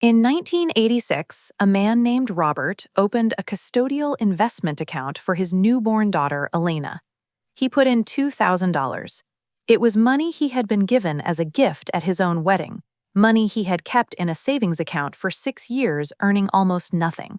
In 1986, a man named Robert opened a custodial investment account for his newborn daughter, Elena. He put in $2,000. It was money he had been given as a gift at his own wedding, money he had kept in a savings account for 6 years, earning almost nothing.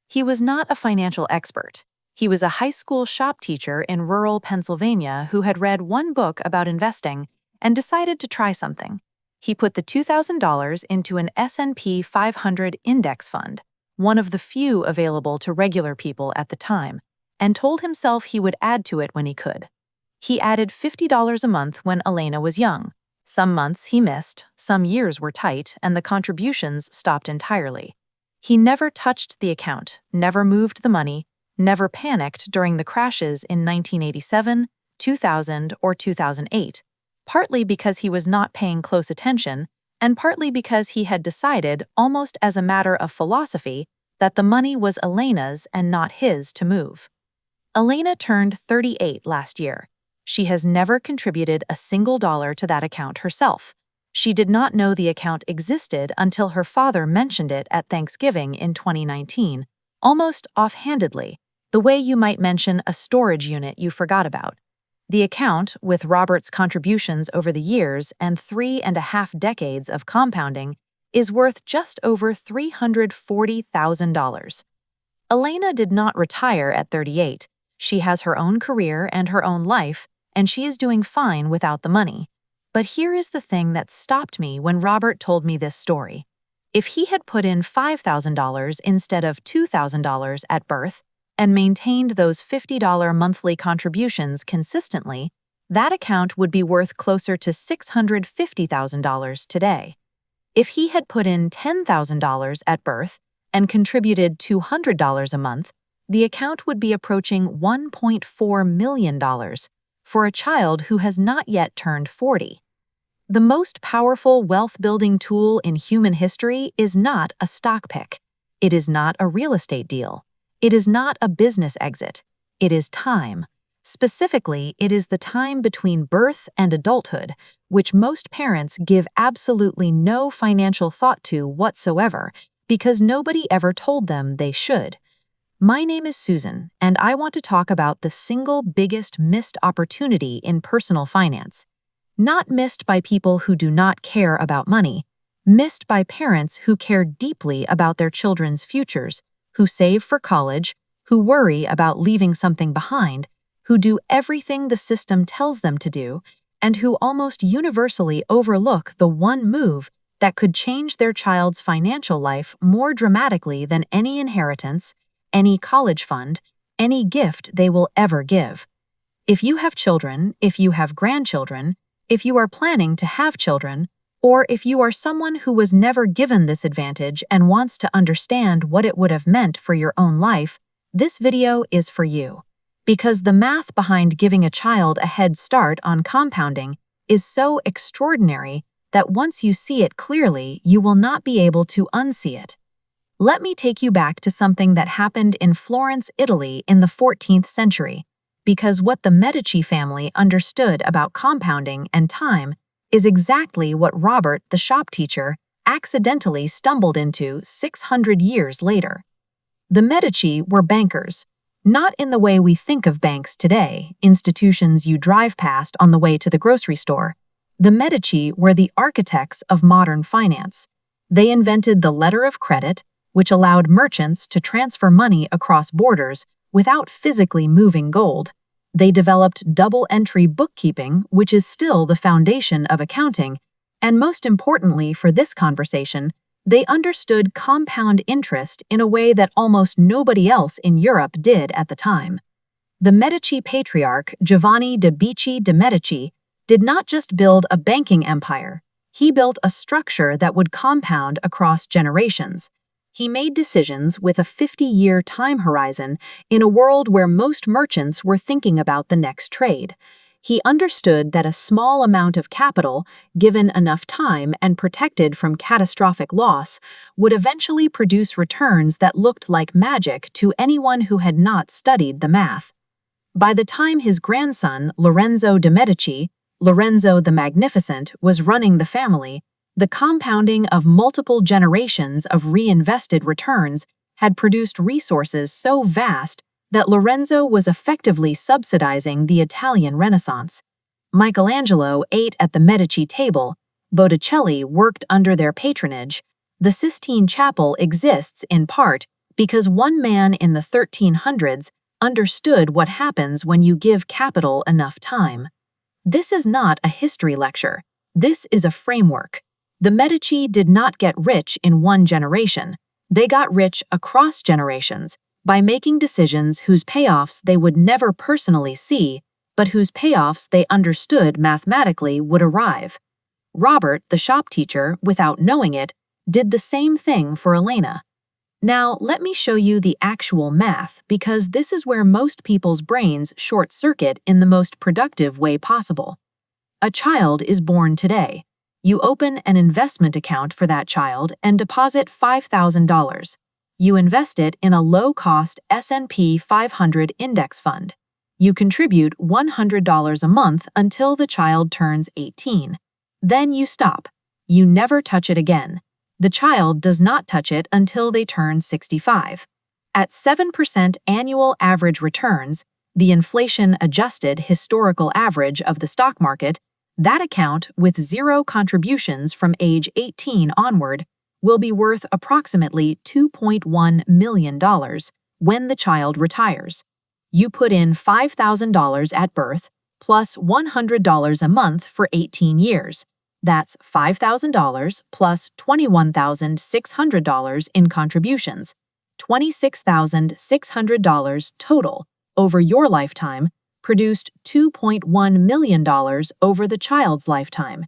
He was not a financial expert. He was a high school shop teacher in rural Pennsylvania who had read one book about investing and decided to try something. He put the $2,000 into an S&P 500 index fund, one of the few available to regular people at the time, and told himself he would add to it when he could. He added $50 a month when Elena was young. Some months he missed, some years were tight, and the contributions stopped entirely. He never touched the account, never moved the money, never panicked during the crashes in 1987, 2000, or 2008. Partly because he was not paying close attention, and partly because he had decided, almost as a matter of philosophy, that the money was Elena's and not his to move. Elena turned 38 last year. She has never contributed a single dollar to that account herself. She did not know the account existed until her father mentioned it at Thanksgiving in 2019, almost offhandedly, the way you might mention a storage unit you forgot about. The account, with Robert's contributions over the years and 3.5 decades of compounding, is worth just over $340,000. Elena did not retire at 38. She has her own career and her own life, and she is doing fine without the money. But here is the thing that stopped me when Robert told me this story. If he had put in $5,000 instead of $2,000 at birth, and maintained those $50 monthly contributions consistently, that account would be worth closer to $650,000 today. If he had put in $10,000 at birth and contributed $200 a month, the account would be approaching $1.4 million for a child who has not yet turned 40. The most powerful wealth-building tool in human history is not a stock pick. It is not a real estate deal. It is not a business exit. It is time. Specifically, it is the time between birth and adulthood, which most parents give absolutely no financial thought to whatsoever because nobody ever told them they should. My name is Susan, and I want to talk about the single biggest missed opportunity in personal finance. Not missed by people who do not care about money, missed by parents who care deeply about their children's futures, who save for college, who worry about leaving something behind, who do everything the system tells them to do, and who almost universally overlook the one move that could change their child's financial life more dramatically than any inheritance, any college fund, any gift they will ever give. If you have children, if you have grandchildren, if you are planning to have children, or if you are someone who was never given this advantage and wants to understand what it would have meant for your own life, this video is for you. Because the math behind giving a child a head start on compounding is so extraordinary that once you see it clearly, you will not be able to unsee it. Let me take you back to something that happened in Florence, Italy in the 14th century, because what the Medici family understood about compounding and time is exactly what Robert, the shop teacher, accidentally stumbled into 600 years later. The Medici were bankers, not in the way we think of banks today, institutions you drive past on the way to the grocery store. The Medici were the architects of modern finance. They invented the letter of credit, which allowed merchants to transfer money across borders without physically moving gold. They developed double-entry bookkeeping, which is still the foundation of accounting, and most importantly for this conversation, they understood compound interest in a way that almost nobody else in Europe did at the time. The Medici patriarch Giovanni de' Medici did not just build a banking empire, he built a structure that would compound across generations. He made decisions with a 50-year time horizon in a world where most merchants were thinking about the next trade. He understood that a small amount of capital, given enough time and protected from catastrophic loss, would eventually produce returns that looked like magic to anyone who had not studied the math. By the time his grandson, Lorenzo de' Medici, Lorenzo the Magnificent, was running the family, The compounding of multiple generations of reinvested returns had produced resources so vast that Lorenzo was effectively subsidizing the Italian Renaissance. Michelangelo ate at the Medici table, Botticelli worked under their patronage. The Sistine Chapel exists in part because one man in the 1300s understood what happens when you give capital enough time. This is not a history lecture. This is a framework. The Medici did not get rich in one generation. They got rich across generations by making decisions whose payoffs they would never personally see, but whose payoffs they understood mathematically would arrive. Robert, the shop teacher, without knowing it, did the same thing for Elena. Now, let me show you the actual math, because this is where most people's brains short-circuit in the most productive way possible. A child is born today. You open an investment account for that child and deposit $5,000. You invest it in a low-cost S&P 500 index fund. You contribute $100 a month until the child turns 18. Then you stop. You never touch it again. The child does not touch it until they turn 65. At 7% annual average returns, the inflation-adjusted historical average of the stock market, that account, with zero contributions from age 18 onward, will be worth approximately $2.1 million when the child retires. You put in $5,000 at birth, plus $100 a month for 18 years. That's $5,000 plus $21,600 in contributions, $26,600 total over your lifetime, produced $2.1 million over the child's lifetime.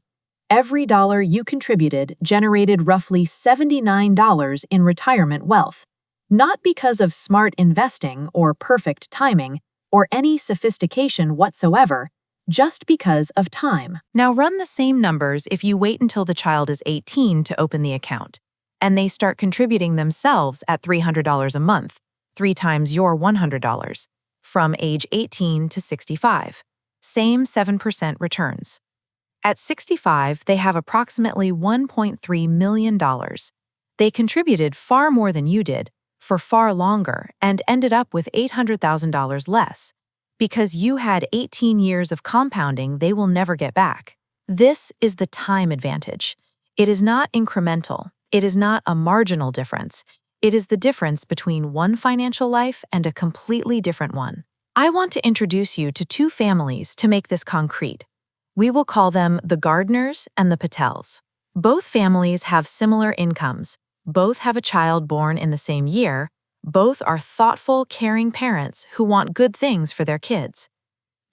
Every dollar you contributed generated roughly $79 in retirement wealth, not because of smart investing or perfect timing or any sophistication whatsoever, just because of time. Now run the same numbers if you wait until the child is 18 to open the account, and they start contributing themselves at $300 a month, 3 times your $100, from age 18 to 65. Same 7% returns. At 65, they have approximately $1.3 million. They contributed far more than you did, for far longer, and ended up with $800,000 less. Because you had 18 years of compounding they will never get back. This is the time advantage. It is not incremental. It is not a marginal difference. It is the difference between one financial life and a completely different one. I want to introduce you to 2 families to make this concrete. We will call them the Gardners and the Patels. Both families have similar incomes. Both have a child born in the same year. Both are thoughtful, caring parents who want good things for their kids.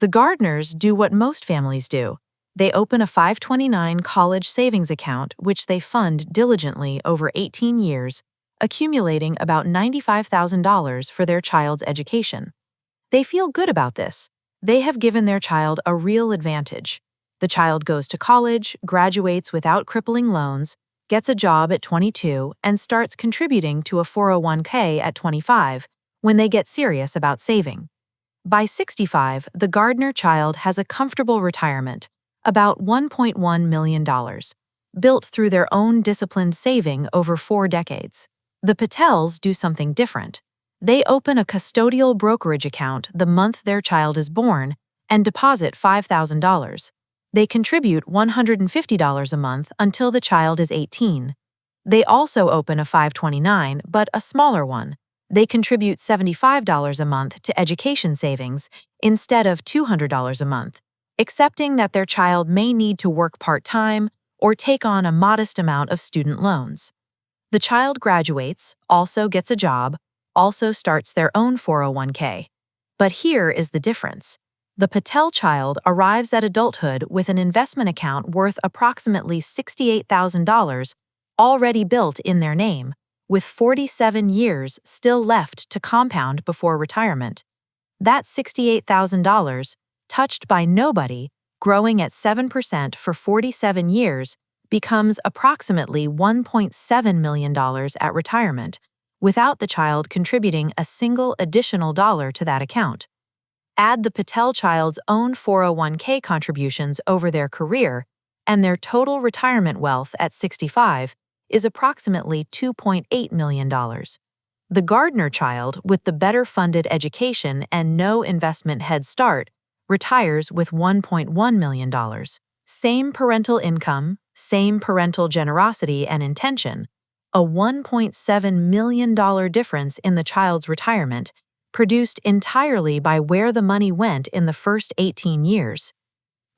The Gardners do what most families do. They open a 529 college savings account, which they fund diligently over 18 years, accumulating about $95,000 for their child's education. They feel good about this. They have given their child a real advantage. The child goes to college, graduates without crippling loans, gets a job at 22, and starts contributing to a 401k at 25 when they get serious about saving. By 65, the Gardner child has a comfortable retirement, about $1.1 million, built through their own disciplined saving over 4 decades. The Patels do something different. They open a custodial brokerage account the month their child is born and deposit $5,000. They contribute $150 a month until the child is 18. They also open a 529, but a smaller one. They contribute $75 a month to education savings instead of $200 a month, accepting that their child may need to work part-time or take on a modest amount of student loans. The child graduates, also gets a job, also starts their own 401k. But here is the difference. The Patel child arrives at adulthood with an investment account worth approximately $68,000 already built in their name, with 47 years still left to compound before retirement. That $68,000, touched by nobody, growing at 7% for 47 years, becomes approximately $1.7 million at retirement, without the child contributing a single additional dollar to that account. Add the Patel child's own 401k contributions over their career, and their total retirement wealth at 65 is approximately $2.8 million. The Gardner child, with the better-funded education and no investment head start, retires with $1.1 million. Same parental income, same parental generosity and intention, a $1.7 million difference in the child's retirement, produced entirely by where the money went in the first 18 years.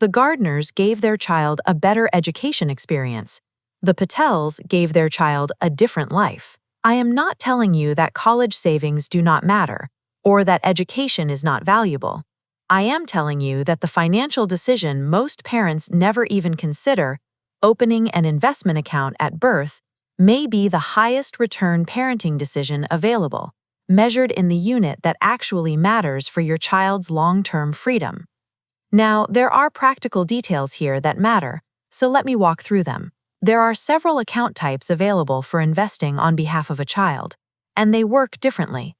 The Gardners gave their child a better education experience. The Patels gave their child a different life. I am not telling you that college savings do not matter, or that education is not valuable. I am telling you that the financial decision most parents never even consider, opening an investment account at birth, may be the highest return parenting decision available, measured in the unit that actually matters for your child's long-term freedom. Now, there are practical details here that matter, so let me walk through them. There are several account types available for investing on behalf of a child, and they work differently.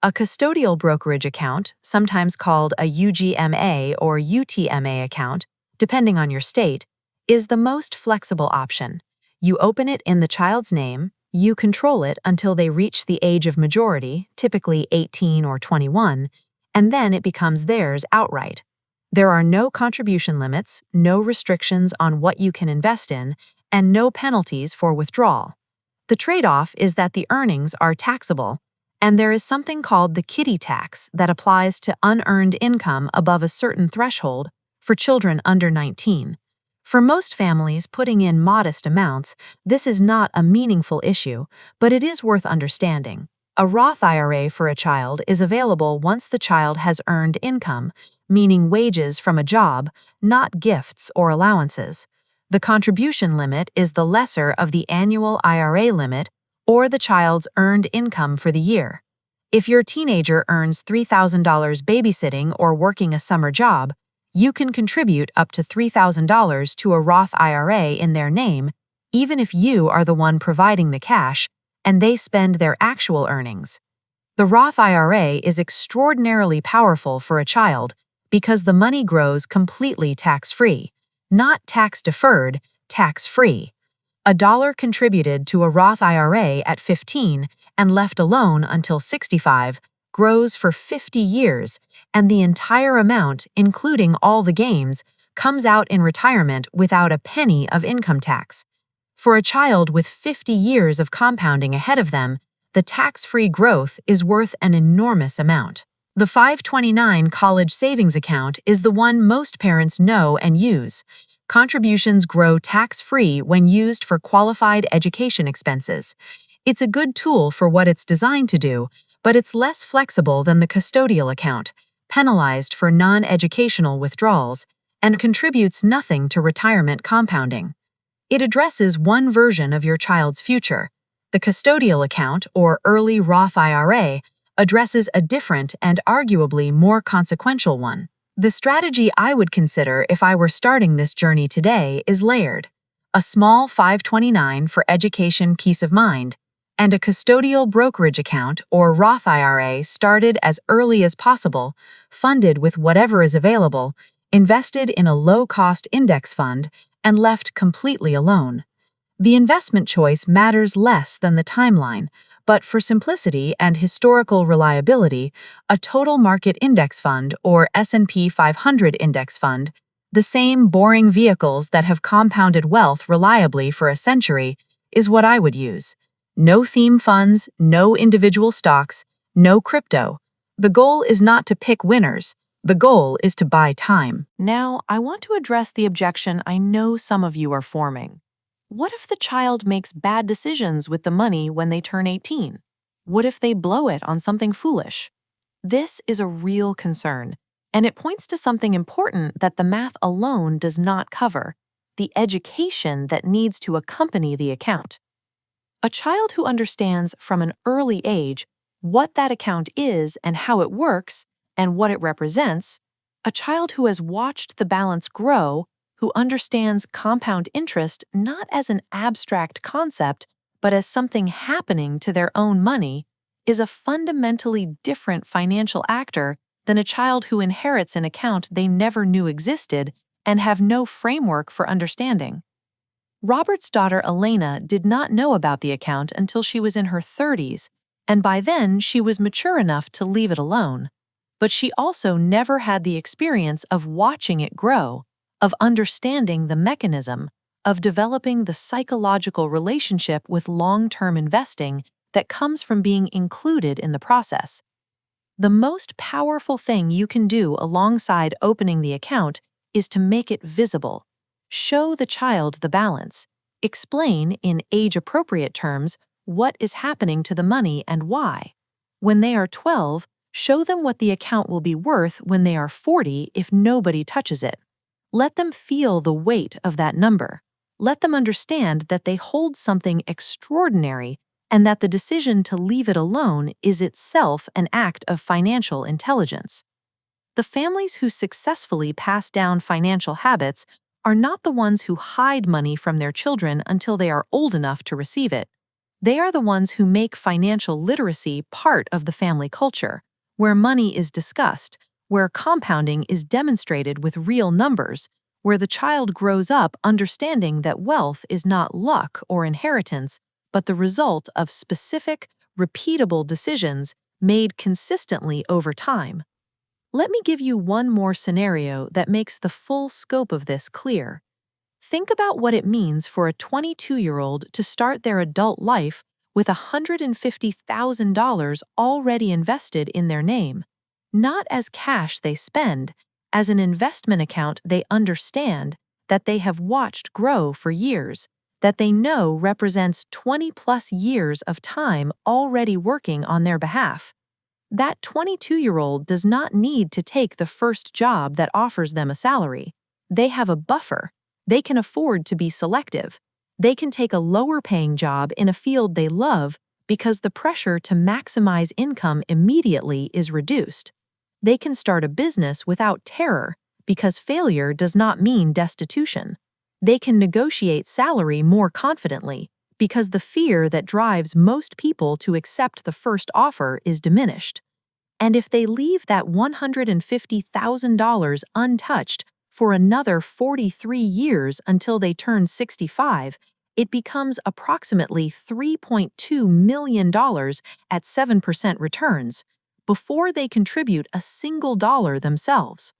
A custodial brokerage account, sometimes called a UGMA or UTMA account, depending on your state, is the most flexible option. You open it in the child's name, you control it until they reach the age of majority, typically 18 or 21, and then it becomes theirs outright. There are no contribution limits, no restrictions on what you can invest in, and no penalties for withdrawal. The trade-off is that the earnings are taxable, and there is something called the kiddie tax that applies to unearned income above a certain threshold for children under 19. For most families putting in modest amounts, this is not a meaningful issue, but it is worth understanding. A Roth IRA for a child is available once the child has earned income, meaning wages from a job, not gifts or allowances. The contribution limit is the lesser of the annual IRA limit or the child's earned income for the year. If your teenager earns $3,000 babysitting or working a summer job, you can contribute up to $3,000 to a Roth IRA in their name, even if you are the one providing the cash and they spend their actual earnings. The Roth IRA is extraordinarily powerful for a child because the money grows completely tax-free, not tax-deferred, tax-free. A dollar contributed to a Roth IRA at 15 and left alone until 65 grows for 50 years, and the entire amount, including all the gains, comes out in retirement without a penny of income tax. For a child with 50 years of compounding ahead of them, the tax-free growth is worth an enormous amount. The 529 college savings account is the one most parents know and use. Contributions grow tax-free when used for qualified education expenses. It's a good tool for what it's designed to do, but it's less flexible than the custodial account, penalized for non-educational withdrawals, and contributes nothing to retirement compounding. It addresses one version of your child's future. The custodial account, or early Roth IRA, addresses a different and arguably more consequential one. The strategy I would consider if I were starting this journey today is layered: a small 529 for education peace of mind, and a custodial brokerage account or Roth IRA started as early as possible, funded with whatever is available, invested in a low-cost index fund, and left completely alone. The investment choice matters less than the timeline, but for simplicity and historical reliability, a total market index fund or S&P 500 index fund, the same boring vehicles that have compounded wealth reliably for a century, is what I would use. No theme funds, no individual stocks, no crypto. The goal is not to pick winners. The goal is to buy time. Now, I want to address the objection I know some of you are forming. What if the child makes bad decisions with the money when they turn 18? What if they blow it on something foolish? This is a real concern, and it points to something important that the math alone does not cover: the education that needs to accompany the account. A child who understands from an early age what that account is and how it works and what it represents, a child who has watched the balance grow, who understands compound interest not as an abstract concept, but as something happening to their own money, is a fundamentally different financial actor than a child who inherits an account they never knew existed and have no framework for understanding. Robert's daughter Elena did not know about the account until she was in her 30s, and by then she was mature enough to leave it alone. But she also never had the experience of watching it grow, of understanding the mechanism, of developing the psychological relationship with long-term investing that comes from being included in the process. The most powerful thing you can do alongside opening the account is to make it visible. Show the child the balance. Explain, in age-appropriate terms, what is happening to the money and why. When they are 12, show them what the account will be worth when they are 40 if nobody touches it. Let them feel the weight of that number. Let them understand that they hold something extraordinary and that the decision to leave it alone is itself an act of financial intelligence. The families who successfully pass down financial habits are not the ones who hide money from their children until they are old enough to receive it. They are the ones who make financial literacy part of the family culture, where money is discussed, where compounding is demonstrated with real numbers, where the child grows up understanding that wealth is not luck or inheritance, but the result of specific, repeatable decisions made consistently over time. Let me give you one more scenario that makes the full scope of this clear. Think about what it means for a 22-year-old to start their adult life with $150,000 already invested in their name, not as cash they spend, as an investment account they understand, that they have watched grow for years, that they know represents 20-plus years of time already working on their behalf. That 22-year-old does not need to take the first job that offers them a salary. They have a buffer. They can afford to be selective. They can take a lower-paying job in a field they love because the pressure to maximize income immediately is reduced. They can start a business without terror because failure does not mean destitution. They can negotiate salary more confidently because the fear that drives most people to accept the first offer is diminished. And if they leave that $150,000 untouched for another 43 years until they turn 65, it becomes approximately $3.2 million at 7% returns before they contribute a single dollar themselves.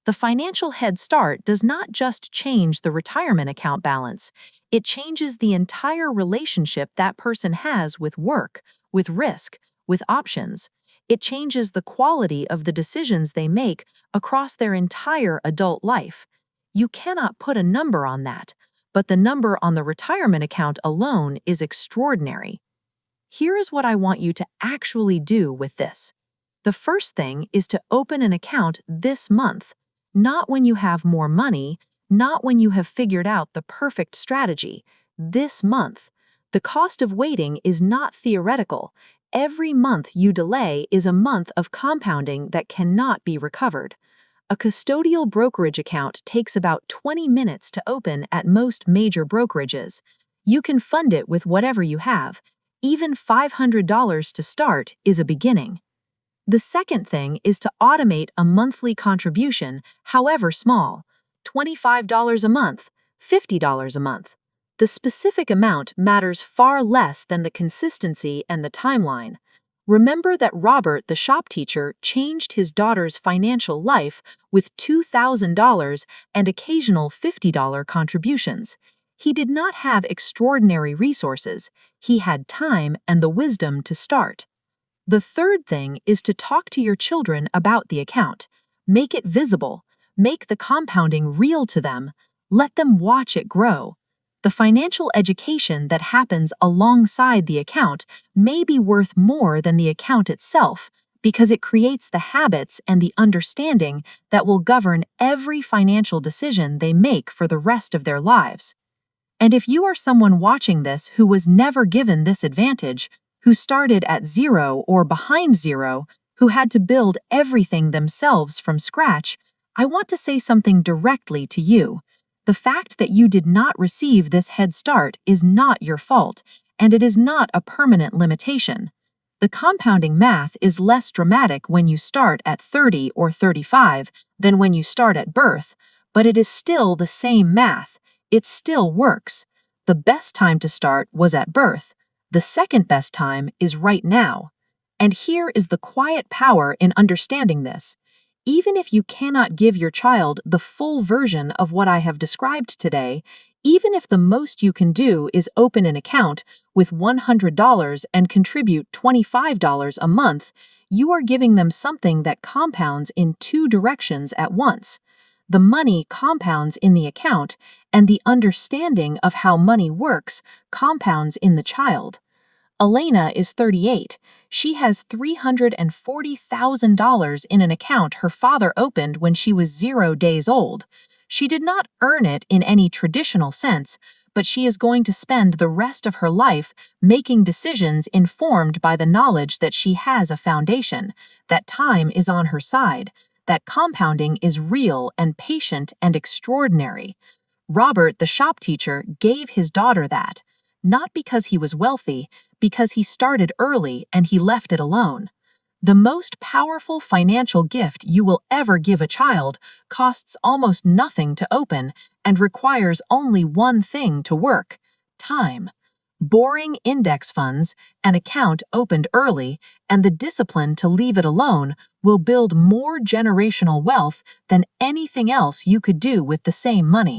The financial head start does not just change the retirement account balance, it changes the entire relationship that person has with work, with risk, with options. It changes the quality of the decisions they make across their entire adult life. You cannot put a number on that, but the number on the retirement account alone is extraordinary. Here is what I want you to actually do with this. The first thing is to open an account this month. Not when you have more money, not when you have figured out the perfect strategy. This month. The cost of waiting is not theoretical. Every month you delay is a month of compounding that cannot be recovered. A custodial brokerage account takes about 20 minutes to open at most major brokerages. You can fund it with whatever you have. Even $500 to start is a beginning. The second thing is to automate a monthly contribution, however small, $25 a month, $50 a month. The specific amount matters far less than the consistency and the timeline. Remember that Robert, the shop teacher, changed his daughter's financial life with $2,000 and occasional $50 contributions. He did not have extraordinary resources. He had time and the wisdom to start. The third thing is to talk to your children about the account. Make it visible. Make the compounding real to them. Let them watch it grow. The financial education that happens alongside the account may be worth more than the account itself because it creates the habits and the understanding that will govern every financial decision they make for the rest of their lives. And if you are someone watching this who was never given this advantage, who started at zero or behind zero, who had to build everything themselves from scratch, I want to say something directly to you. The fact that you did not receive this head start is not your fault, and it is not a permanent limitation. The compounding math is less dramatic when you start at 30 or 35 than when you start at birth, but it is still the same math. It still works. The best time to start was at birth. The second best time is right now. And here is the quiet power in understanding this. Even if you cannot give your child the full version of what I have described today, even if the most you can do is open an account with $100 and contribute $25 a month, you are giving them something that compounds in two directions at once. The money compounds in the account, and the understanding of how money works compounds in the child. Elena is 38. She has $340,000 in an account her father opened when she was 0 days old. She did not earn it in any traditional sense, but she is going to spend the rest of her life making decisions informed by the knowledge that she has a foundation, that time is on her side, that compounding is real and patient and extraordinary. Robert, the shop teacher, gave his daughter that, not because he was wealthy, because he started early and he left it alone. The most powerful financial gift you will ever give a child costs almost nothing to open and requires only one thing to work: time. Boring index funds, an account opened early, and the discipline to leave it alone will build more generational wealth than anything else you could do with the same money.